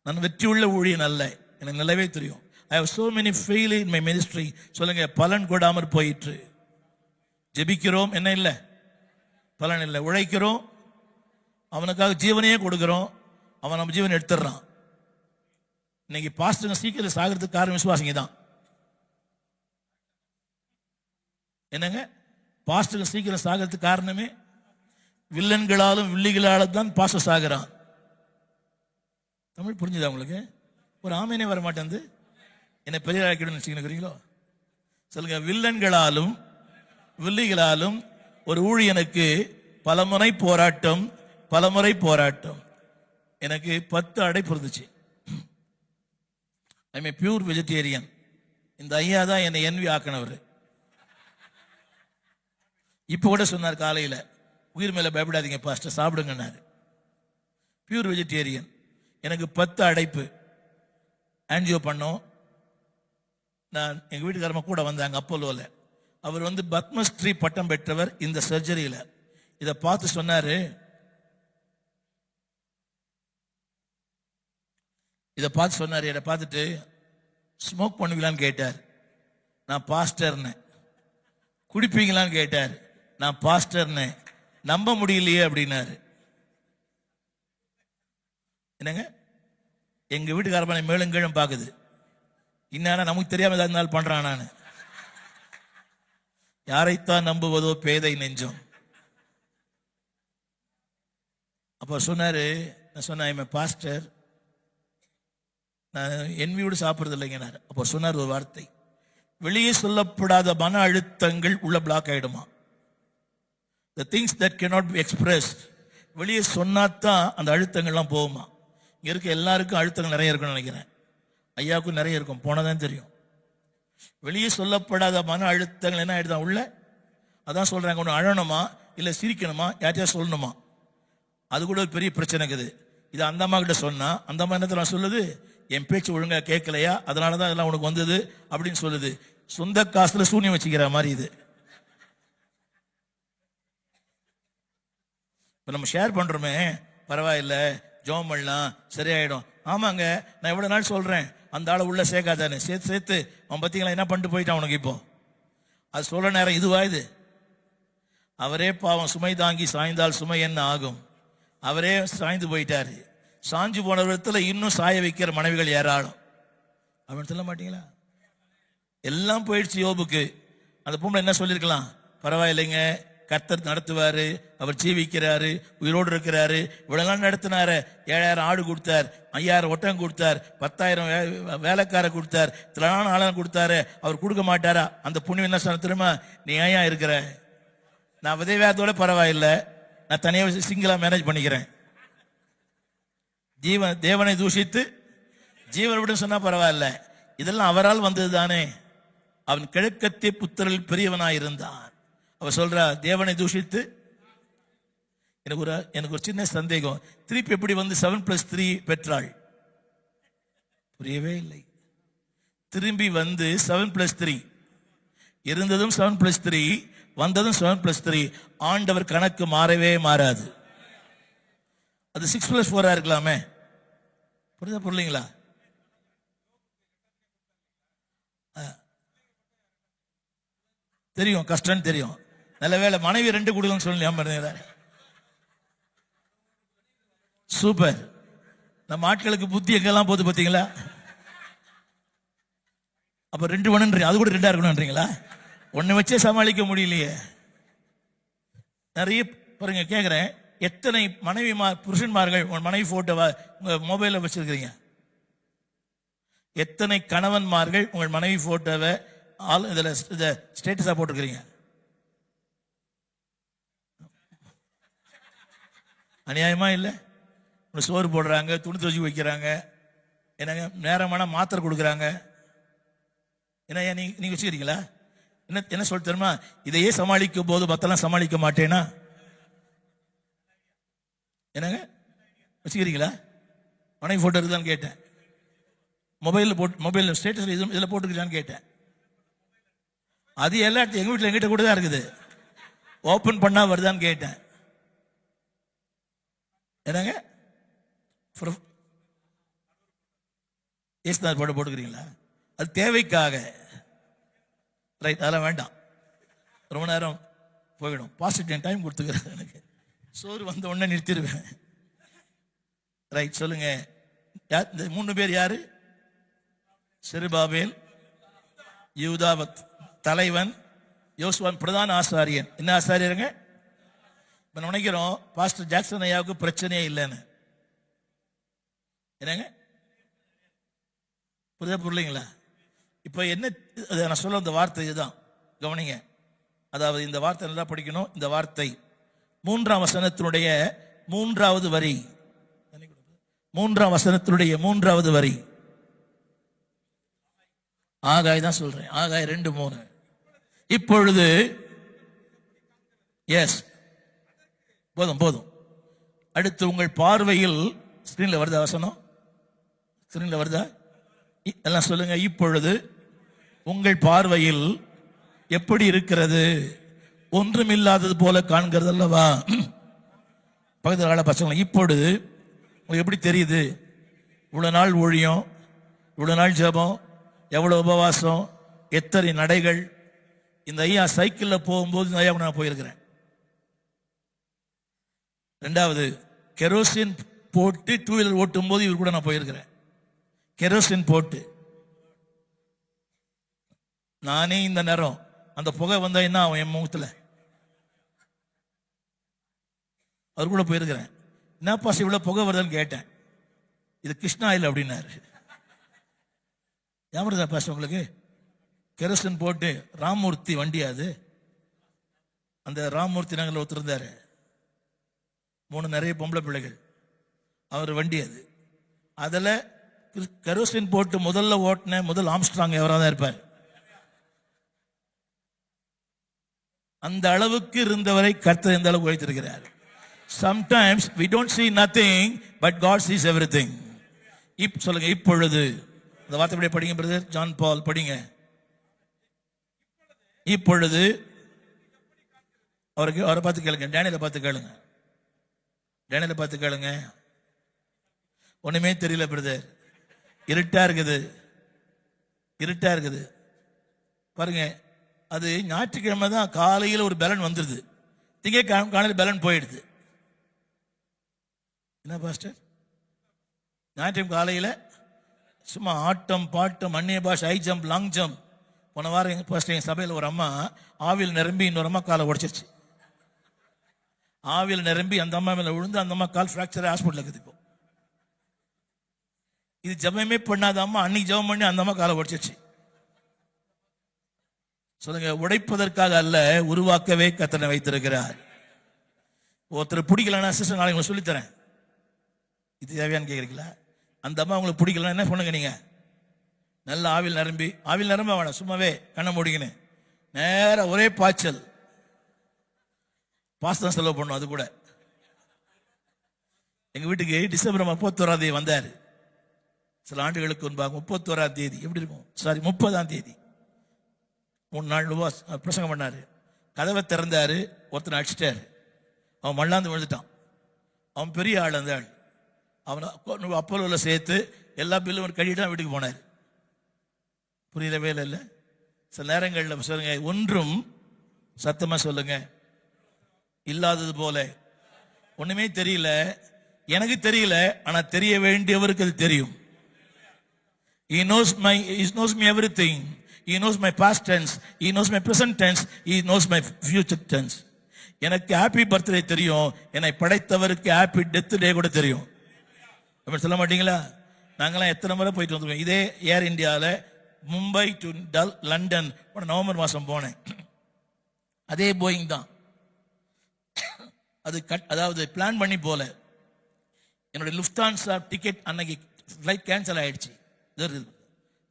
A: நான் வெற்றி உள்ள ஊழியன் அல்ல, எனக்கு நல்லாவே தெரியும். I have so many failure in my ministry. சொல்லுங்க, பலன் கொடாமற் போயிற்று. ஜெபிக்கிறோம், என்ன இல்ல? பலன் இல்லை. உழைக்கிறோம், அவனுக்காக ஜீவனையே கொடுக்கிறோம், அவன் நம்ம ஜீவனை எடுத்துடுறான். இன்னைக்கு பாஸ்டர் சீக்கிரம் சாகிறதுக்கு காரணம் விசுவாசிங்க தான். என்னங்க? பாஸ்டர் சீக்கிரம் சாகிறதுக்கு காரணமே வில்லன்களாலும் வில்லிகளாலும் தான் பாஸ்டர் சாகிறான். தமிழ் புரிஞ்சுதா உங்களுக்கு? ஒரு ஆமேனே வர மாட்டேங்குது. என்ன பெரிய ஆக்கிடும் நினைச்சுக்கிறீங்களோ? சொல்லுங்க. வில்லன்களாலும் வில்லிகளாலும் ஒரு ஊழியனுக்கு பலமுறை போராட்டம். எனக்கு 10 அடைப்பு இருந்துச்சு. I am pure vegetarian. இந்த ஐயா தான் என்னை என்வி ஆக்கினவர். இப்ப கூட சொன்னார் காலையில, உயிர் மேல பயப்படாதீங்க பாஸ்டர், சாப்பிடுங்கன்னாரு. Pure vegetarian. எனக்கு 10 அடைப்பு. ஆன்ஜியோ பண்ணோம். நான் எங்க வீட்டுக்காரமா கூட வந்தாங்க அப்போலோல. அவர் பத்மஸ்ரீ பட்டம் பெற்றவர் இந்த சர்ஜரியில. இதை பார்த்து சொன்னாரு, என்னை பார்த்துட்டு ஸ்மோக் பண்ணுவீங்களான்னு கேட்டார். நான் பாஸ்டர்னு. குடிப்பீங்களான்னு கேட்டார். நான் பாஸ்டர்னு. நம்ப முடியலையே அப்படின்னாரு. என்னங்க? எங்க வீட்டுக்காரமான மேலும் கீழும் பாக்குது. இன்னும் நமக்கு தெரியாம ஏதாவது பண்றான். நான் யாரைத்தான் நம்புவதோ பேதை நெஞ்சம். அப்ப சொன்னாரு, நான் சொன்னேன் பாஸ்டர், நான் என்வியோடு சாப்பிடுறது இல்லைங்கனாரு. அப்போ சொன்னார் ஒரு வார்த்தை, வெளியே சொல்லப்படாத மன அழுத்தங்கள் உள்ள பிளாக் ஆயிடுமா. the things that cannot be expressed, வெளியே சொன்னாதான் அந்த அழுத்தங்கள்லாம் போகுமா. இங்க இருக்க எல்லாருக்கும் அழுத்தங்கள் நிறைய இருக்குன்னு நினைக்கிறேன். ஐயாவுக்கும் நிறைய இருக்கும், போனதான் தெரியும். வெளியே சொல்லப்படாத மன அழுத்தங்கள் என்ன ஆயிடுதான் உள்ள. அதான் சொல்றாங்க, ஒன்று அழணுமா இல்ல சிரிக்கணுமா, யார்ட்டையா சொல்லணுமா, அது கூட ஒரு பெரிய பிரச்சனை இருக்குது. இது அந்த அம்மா கிட்ட சொன்னா, அந்த அம்மா என்ன சொல்லுது, என் பேச்சு ஒழுங்கா கேட்கலையா, அதனாலதான் இதெல்லாம் உனக்கு வந்தது அப்படின்னு சொல்லுது. சொந்த காசுல சூன்யம் வச்சுக்கிற மாதிரி இது. இப்ப நம்ம ஷேர் பண்றோமே, பரவாயில்ல ஜோம் பண்ணலாம் சரியாயிடும். ஆமாங்க, நான் எவ்வளவு நாள் சொல்றேன், அந்த ஆளை உள்ள சேர்க்காதானே, சேர்த்து சேர்த்து அவன் பார்த்தீங்களா என்ன பண்ணிட்டு போயிட்டான் உனக்கு. இப்போ அது சொல்ல நேரம் இதுவா இது? அவரே பாவம் சுமை தாங்கி சாய்ந்தால் சுமை என்ன ஆகும், அவரே சாய்ந்து போயிட்டாரு. சாஞ்சு போன விதத்துல இன்னும் சாய வைக்கிற மனைவிகள் ஏராளம். அவன் சொல்ல மாட்டீங்களா? எல்லாம் போயிடுச்சு யோபுக்கு. அந்த பொம்பளை என்ன சொல்லியிருக்கலாம், பரவாயில்லைங்க கர்த்தர் நடத்துவாரு, அவர் ஜீவிக்கிறாரு, உயிரோடு இருக்கிறாரு, இவ்வளவு நடத்தினாரு, 7000 ஆடு கொடுத்தார், 5000 ஒட்டகம் கொடுத்தார், 10,000 வேலைக்கார கொடுத்தார், திரளான ஆளன் கொடுத்தாரு, அவர் கொடுக்க மாட்டாரா? அந்த புண்ணியம் என்ன சொன்ன தெரியுமா, நீ ஏன் இருக்கிற, நான் விதைவேதத்தோட பரவாயில்லை, நான் தனியாக சிங்கிளா மேனேஜ் பண்ணிக்கிறேன். தேவனை தூஷித்து ஜீவனை விட சொன்னா பரவாயில்ல, இதெல்லாம் அவரால் வந்தது தானே. அவன் கிழக்கத்திய புத்திரில் பெரியவனாயிருந்தான். அவர் சொல்றா தேவனை தூஷித்து. எனக்கு ஒரு சின்ன சந்தேகம், திருப்பி எப்படி வந்து 7+3 பெற்றாள்? புரியவே இல்லை. திரும்பி வந்து 7+3 இருந்ததும் 7+3 வந்ததும் 7+3. ஆண்டவர் கணக்கு மாறவே மாறாது. அது 6+4 இருக்கலாமே. புரியுதா புரியலீங்களா? தெரியும், கஷ்டம் தெரியும். நல்ல வேலை மனைவி 2 கொடுக்கணும்னு சொல்லி சூப்பர். நம்ம ஆட்களுக்கு புத்தி எங்கெல்லாம் போகுது பார்த்தீங்களா? அப்ப 2 வேணுன்றீங்க, அது கூட 2 இருக்கணும்ன்றீங்களா? ஒன்னு வச்சே சமாளிக்க முடியலையே. நிறைய பாருங்க, கேட்கிறேன், எத்தனை புருஷன்மார்கள் உங்க மனைவி போட்டோவா உங்க மொபைல வச்சிருக்கிறீங்க? எத்தனை கணவன்மார்கள் உங்கள் மனைவி போட்டோவை இதுல ஸ்டேட்டஸா போட்டிருக்கிறீங்க? அநியாயமா இல்லை? சோறு போடுறாங்க, துணி துவச்சி வைக்கிறாங்க, என்னங்க நேரமான மாத்திரை கொடுக்குறாங்க. என்ன நீங்க வச்சுக்கிறீங்களா? என்ன சொல்ல தெரியுமா, இதையே சமாளிக்கும் போது மத்தெல்லாம் சமாளிக்க மாட்டேனா? என்னங்க வச்சுக்கிறீங்களா? மனைவி போட்டோ இருக்குதான்னு கேட்டேன். மொபைல் ஸ்டேட்டஸ் இதில் போட்டுக்கலான்னு கேட்டேன். அது எல்லாத்தையும் எங்க வீட்டில் எங்கிட்ட கூட தான் இருக்குது, ஓப்பன் பண்ணா வருதான்னு கேட்டேன். என்னங்க ஏசுதார் போட்டோ போட்டுக்கிறீங்களா? அது தேவைக்காக. ரைட், அதெல்லாம் வேண்டாம், ரொம்ப நேரம் போயிடும். பாசிட்டிவ் டைம் கொடுத்துக்கிறேன். எனக்கு சோறு வந்த உடனே நிறுத்திடுவேன். ரைட், சொல்லுங்க. இந்த 3 பேர் யாரு? செருபாபேல், யூதாவத் தலைவன், யோசுவான் பிரதான ஆசாரியன். என்ன ஆசாரியருங்க? இப்ப நினைக்கிறோம் பாஸ்டர் ஜாக்சன் ஐயாவுக்கு பிரச்சனையே இல்லைன்னு. என்னங்க புரியலீங்களா? இப்ப என்ன நான் சொல்ல இந்த வார்த்தை இதுதான், கவனிங்க. அதாவது இந்த வார்த்தை நல்லா படிக்கணும். இந்த வார்த்தை 3ஆம் வசனத்தினுடைய 3வது வரி, 3ஆம் வசனத்தினுடைய 3வது வரி. ஆகாய் தான் சொல்றேன், ஆகாய் 2:3. இப்பொழுது எஸ் போதும். அடுத்து உங்கள் பார்வையில், ஸ்கிரீன்ல வருதா வசனம்? ஸ்கிரீன்ல வருதா? எல்லாம் சொல்லுங்க. இப்பொழுது உங்கள் பார்வையில் எப்படி இருக்கிறது? ஒன்றுமில்லாதது போல காண்கிறது அல்லவா? பக்கத்தில் கால பசங்க, இப்பொழுது உங்களுக்கு எப்படி தெரியுது? இவ்வளவு நாள் ஊழியம், இவ்வளவு நாள் ஜெபம், எவ்வளவு உபவாசம், எத்தனை நடைகள். இந்த ஐயா சைக்கிள்ல போகும்போது இந்த ஐயா நான் போயிருக்கிறேன். 2வது கெரோசின் போட்டு 2 வீலர் ஓட்டும் போது இவர் கூட நான் போயிருக்கிறேன். கெரோசின் போட்டு நானே இந்த நேரம் அந்த புகை வந்தா என்ன ஆகும் என் முகத்துல? அவர் கூட போயிருக்கிறேன். என்ன பாஸ் இவ்வளவு புகை வருதுன்னு கேட்டேன். இது கிருஷ்ணா ஆயில் அப்படின்னாரு. ஞாபகம் பாஸ் உங்களுக்கு? கெரோசின் போட்டு ராமூர்த்தி வண்டியாது, அந்த ராமூர்த்தி நகரில் ஒருத்தருந்தாரு, 3 நிறைய பொம்பளை பிள்ளைகள், அவர் வண்டி அது. அதில் கெரோசின் போட்டு முதல்ல ஓட்டின முதல் ஆம்ஸ்ட்ராங் எவராக தான் இருப்பார். அந்த அளவுக்கு இருந்தவரை கர்த்தர் இந்த அளவுக்கு வைத்திருக்கிறார். Sometimes we don't see nothing but God sees everything. சொல்லுங்க, இப்பொழுது. அந்த வார்த்தை படிங்க பிரதர் ஜான் பால், படிங்க. இப்பொழுது அவரை பார்த்து கேளுங்க, டேனியலை பார்த்து கேளுங்க, டேனியலை பார்த்து கேளுங்க. ஒண்ணுமே தெரியல பிரதர், இருட்டா இருக்குது, இருட்டா இருக்குது பாருங்க. அது ஞாயிற்றுக்கிழமை தான் காலையில் ஒரு பலன் வந்துடுது, திங்கட்கிழமை காலையில் பலன் போயிடுது. என்ன பாஸ்டர், ஞாயிற்றுக்கிழமை காலையில் சும்மா ஆட்டம் பாட்டம் அந்நிய பாஷை, ஹை ஜம்ப் லாங் ஜம்ப். போன வாரம் எங்கள் சபையில் ஒரு அம்மா ஆவியில் நிரம்பி இன்னொரு அம்மா காலை உடைச்சிருச்சு. ஆவியில் நிரம்பி அந்த அம்மா மேலே விழுந்து அந்த அம்மா கால் ஃப்ராக்சர் ஹாஸ்பிட்டல் இருக்குது. இப்போ இது ஜபமே பண்ணாத அம்மா அன்னைக்கு ஜபம் பண்ணி அந்த அம்மா காலை உடைச்சிருச்சு. சொல்லுங்க, உடைப்பதற்காக அல்ல, உருவாக்கவே கர்த்தர் வைத்திருக்கிறார். ஒருத்தர் பிடிக்கலன்னா சிஸ்டர் நாளைக்கு உங்களுக்கு சொல்லித்தரேன், இது தேவையான்னு கேட்குறீங்களா? அந்த அம்மா உங்களுக்கு பிடிக்கலன்னா என்ன பண்ணுங்க, நீங்க நல்ல ஆவில் நிரம்ப வேணாம், சும்மாவே கண்ணை மூடிக்கின்னு நேரம் ஒரே பாய்ச்சல். பாஸ்தான் செலவு பண்ணும். அது கூட எங்க வீட்டுக்கு டிசம்பர் 31 வந்தார். சில ஆண்டுகளுக்கு முன்பாக 31 எப்படி இருக்கும், சாரி 30 3 நாள் பிரசங்கம் பண்ணாரு. கதவை திறந்தாரு, ஒருத்தனை அடிச்சிட்டாரு. அவன் மண்ணாந்து விழுந்துட்டான். அவன் பெரிய ஆள். அந்த ஆள் அவன் அப்போல சேர்த்து எல்லா பில்லும் கழிட்டு வீட்டுக்கு போனார். புரியவே இல்லை. சில நேரங்களில் சொல்லுங்க, ஒன்றும் சத்தமா சொல்லுங்க இல்லாதது போல. ஒண்ணுமே தெரியல, எனக்கு தெரியல, ஆனா தெரிய வேண்டியவருக்கு அது தெரியும். He knows me everything. He knows my past tense, he knows my present tense, he knows my future tense. எனக்கு ஹாப்பி பர்த்டே தெரியும், என்னை படைத்தவருக்கு ஹாப்பி டெத் டே கூட தெரியும். அப்படி சொல்ல மாட்டீங்களா? நாங்களாம் எத்தனை முறை போயிட்டு வந்துருக்கோம். இதே ஏர் இந்தியாவில் மும்பை டு லண்டன் நவம்பர் மாதம் போனேன். அதே போயிங் தான். அதாவது பிளான் பண்ணி போல. என்னுடைய லுஃப்தான்சா டிக்கெட் அன்னைக்கு ஃப்ளைட் கேன்சல் ஆயிடுச்சு.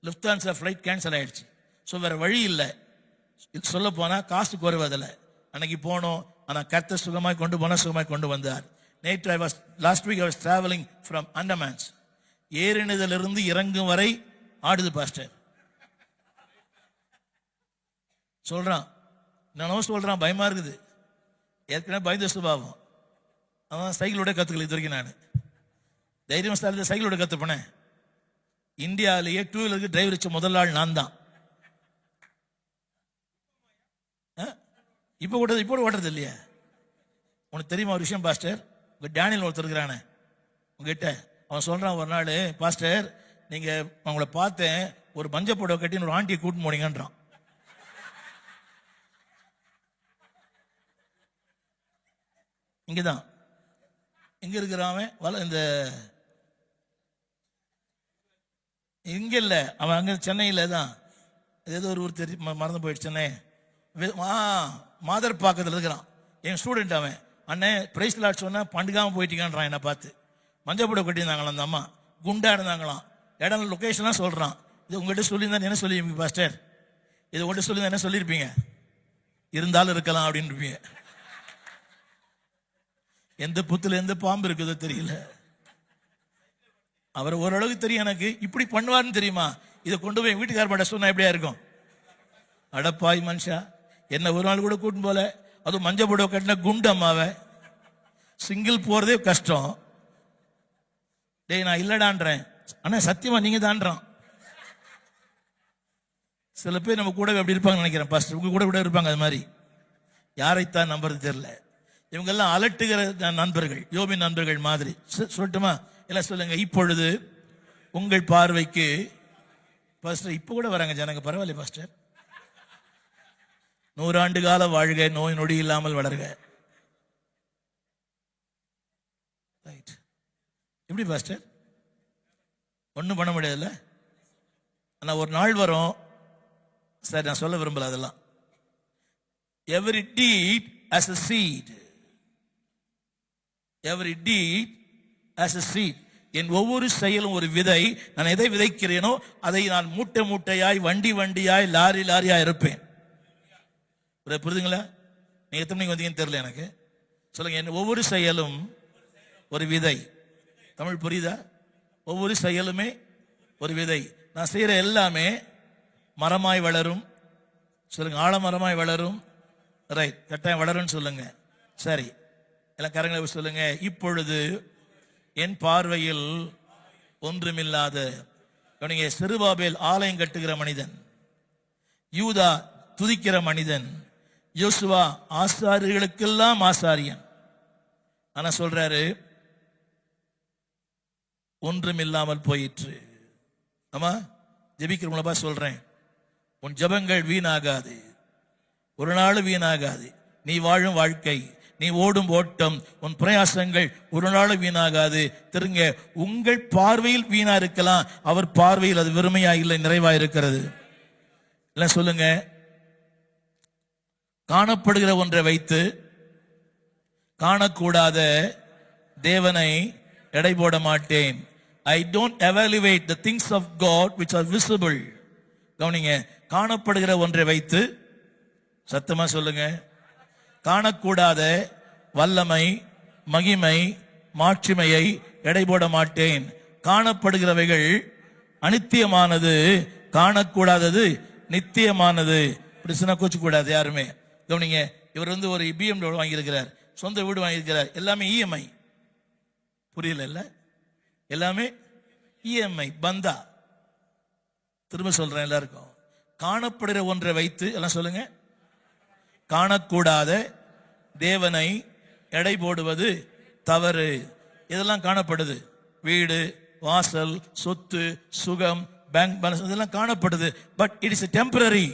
A: லுஃப்தான்சா ஃப்ளைட் கேன்சல் ஆயிடுச்சு. ஸோ வேற வழி இல்லை. சொல்ல போனால் காசு குறைவதில்லை. அன்னைக்கு போனோம், ஆனால் கர்த்தர் சுகமாய் கொண்டு போனால் சுகமாய் கொண்டு வந்தார். நேற்று last week I was traveling from Andamans. ஏறினதிலிருந்து இறங்கும் வரை ஆடுது பாஸ்டர். சொல்றான், நானும் சொல்றான், பயமா இருக்குது. ஏற்கனவே பயந்த சுபாவம். அவன் சைக்கிளோட கத்துக்கல. இது வரைக்கும் நான் தைரியம் சைக்கிளோட கத்துப்பேன். இந்தியாவிலேயே 2 வீலருக்கு டிரைவர் வச்ச முதல் ஆள் நான் தான். இப்போ கூட ஓட்டுறது இல்லையா? உனக்கு தெரியுமா ஒரு விஷயம் பாஸ்டர்? உங்க டேனியல் ஒருத்தர் இருக்கிறானே உங்ககிட்ட, அவன் சொல்றான் ஒரு நாள், பாஸ்டர் நீங்க அவங்கள பார்த்தேன், ஒரு மஞ்சள் புடவை கட்டின்னு ஒரு ஆண்டியை கூட்டின்னு போனீங்கன்றான். இங்கதான் இங்க இருக்கிறவன் இந்த இங்க இல்ல, அவன் அங்க சென்னையில தான் ஏதோ ஒரு ஊர் தெரியும், மறந்து போயிடுச்சு. சென்னை மாதர் பாக்கத்தில் இருக்கிறான். என் ஸ்டூடெண்ட் அவன். அண்ணே பிரைஸ் லாட் சொன்னா பண்டுக்காம போயிட்டீங்கன்றான். என்னை பார்த்து மஞ்சள் புடவை கட்டியிருந்தாங்களாம். அந்த அம்மா குண்டா இருந்தாங்களாம். இடம் லொக்கேஷன்லாம் சொல்றான். இது உங்கள்கிட்ட சொல்லியிருந்தா என்ன சொல்லியிருப்பீங்க பாஸ்டர்? இது உங்கள்கிட்ட சொல்லியிருந்தா என்ன சொல்லியிருப்பீங்க? இருந்தாலும் இருக்கலாம் அப்படின்னு இருப்பீங்க. எந்த புத்துல எந்த பாம்பு இருக்குதோ தெரியல. அவர் ஓரளவுக்கு தெரியும் எனக்கு. இப்படி பண்ணுவார்னு தெரியுமா? இதை கொண்டு போய் வீட்டுக்காரமாட்ட சொன்னா எப்படியா இருக்கும்? அடப்பாய் மனுஷா, என்ன ஒரு நாள் கூட கூட்டும் போல. அதுவும் மஞ்சள் புடவை கட்டின குண்டு அம்மாவை சிங்கிள் போறதே கஷ்டம். டேய் நான் இல்லடான்றேன், ஆனா சத்தியமா நீங்க தான்றான். சில பேர் நம்ம கூட அப்படி இருப்பாங்கன்னு நினைக்கிறேன் பாஸ்டர். உங்க கூட இருப்பாங்க அது மாதிரி. யாரைத்தான் நம்புறது தெரியல. இவங்கெல்லாம் அலட்டுகிற நண்பர்கள், யோபின் நண்பர்கள் மாதிரி. சொல்லட்டுமா? எல்லாம் சொல்லுங்க. இப்பொழுது உங்கள் பார்வைக்கு பாஸ்டர் இப்ப கூட வராங்க ஜனங்க, பரவாயில்ல பாஸ்டர். 100 ஆண்டு கால வாழ்க, நோய் நொடி இல்லாமல் வளர்க. ரைட். எப்படி பாஸ்டர்? ஒன்றும் பண்ண முடியாதுல்ல. ஆனா ஒரு நாள் வரும், சரி நான் சொல்ல விரும்பல அதெல்லாம். Every deed as a seed. Every deed as a seed. என் ஒவ்வொரு செயலும் ஒரு விதை. நான் எதை விதைக்கிறேனோ அதை நான் மூட்டை மூட்டையாய், வண்டி வண்டியாய், லாரி லாரியாய் இருப்பேன். புரியுதுங்களா? நீங்க எத்தனை மணிக்கு வந்தீங்கன்னு தெரியல எனக்கு. சொல்லுங்க, என் ஒவ்வொரு செயலும் ஒரு விதை. தமிழ் புரியுதா? ஒவ்வொரு செயலுமே ஒரு விதை. நான் செய்யற எல்லாமே மரமாய் வளரும். சொல்லுங்க, ஆழமரமாய் வளரும். ரைட், கட்டாயம் வளரும்னு சொல்லுங்க. சரி, எல்லாம் கரங்களை சொல்லுங்க. இப்பொழுது என் பார்வையில் ஒன்றுமில்லாத இவனுங்க செருபாபேல் ஆலயம் கட்டுகிற மனிதன், யூதா துதிக்கிற மனிதன், யோசுவா ஆசாரியர்களுக்கெல்லாம் ஆசாரியன். ஆனா சொல்றாரு ஒன்றும் இல்லாமல் போயிற்று. ஆமா, ஜெபிக்கிறவங்களப்பா சொல்றேன், உன் ஜெபங்கள் வீணாகாது, ஒரு நாள் வீணாகாது. நீ வாழும் வாழ்க்கை, நீ ஓடும் ஓட்டம், உன் பிரயாசங்கள் ஒரு நாள் வீணாகாது. திருங்க, உங்கள் பார்வையில் வீணா இருக்கலாம், அவர் பார்வையில் அது வெறுமையா இல்லை, நிறைவா இருக்கிறது. இல்ல சொல்லுங்க, காணப்படுகிற ஒன்றை வைத்து காணக்கூடாத தேவனை எடை போட மாட்டேன். I don't evaluate the things of God which are visible. கவனிங்க, காணப்படுகிற ஒன்றை வைத்து, சத்தமா சொல்லுங்க, காணக்கூடாத வல்லமை, மகிமை, மாட்சிமையை எடை போட மாட்டேன். காணப்படுகிறவைகள் அனித்தியமானது, காணக்கூடாதது நித்தியமானது. இப்படி சொன்னா கோச்சக்கூடாது யாருமே. கவனிங்க, இவர் ஒரு BMW வாங்கியிருக்கிறார், சொந்த வீடு வாங்கியிருக்கிறார், எல்லாமே இஎம்ஐ. புரியல இல்ல, எல்லாமே இஎம்ஐ பந்தா. திரும்ப சொல்றேன் எல்லாருக்கும், காணப்படுகிற ஒன்றை வைத்து, எல்லாம் சொல்லுங்க, காணக்கூடாத தேவனை எடை போடுவது தவறு. இதெல்லாம் காணப்படுது, வீடு, வாசல், சொத்து, சுகம், பேங்க் பேலன்ஸ், இதெல்லாம் காணப்படுது. But it is temporary.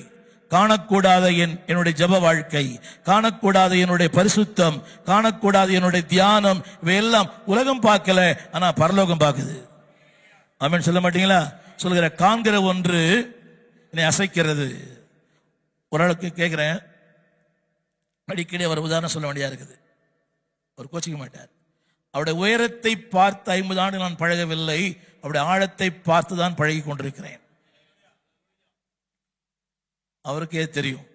A: காணக்கூடாத என்னுடைய ஜெப வாழ்க்கை, காணக்கூடாத என்னுடைய பரிசுத்தம், காணக்கூடாத என்னுடைய தியானம், இவையெல்லாம் உலகம் பார்க்கல, ஆனா பரலோகம் பார்க்குது. ஆமென் சொல்ல மாட்டீங்களா? சொல்கிற, காண்கிற ஒன்று என்னை அசைக்கிறது. ஒரு ஆளுக்கு கேட்கிறேன், அடிக்கடி அவர் உதாரணம் சொல்ல வேண்டியா இருக்குது, அவர் கோச்சிக்க மாட்டார். அவருடைய உயரத்தை பார்த்து 50 ஆண்டு நான் பழகவில்லை, அவருடைய ஆழத்தை பார்த்து தான் பழகி கொண்டிருக்கிறேன். அவருக்கே தெரியும்.